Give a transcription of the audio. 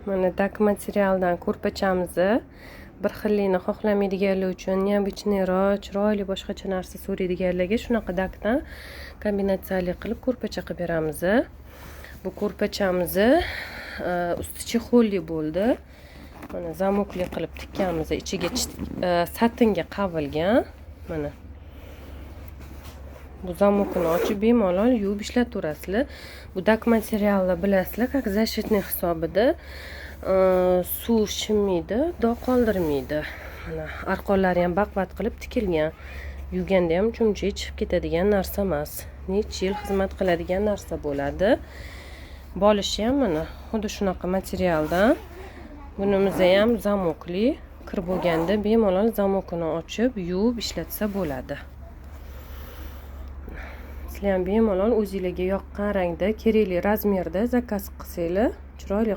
Mana dak materialdan ko'rpachamizni bir xillikni xohlamaydiganlar uchun neobichniyroq, chiroyli boshqacha narsa so'raydiganlarga shunaqa dakdan kombinatsiyali qilib ko'rpacha qilib beramiz. Bu ko'rpachamizni usti chexolli bo'ldi. Mana zamokli qilib tikkanmiz. Ichiga satinga qavilgan. Mana bu zamokni ochib bemalol yuvib ishlataverasizlar. Bu dak materialni bilasizlar, как защитный hisobida suv shimmaydi, dog' qoldirmaydi. Mana arqonlari ham baqvat qilib tikilgan. Yuvganda ham chumchuq chiqib ketadigan narsa emas. Necha yil xizmat qiladigan narsa bo'ladi. Bolishi ham mana xuddi shunaqa materialdan. Bunimizda ham zamokli, kir bo'lganda bemalol zamokni ochib, yuvib ishlatsa bo'ladi. Sizlar ham bemalol o'zingizga yoqqan rangda, kerakli razmerda zakaz qilsanglar, chiroyli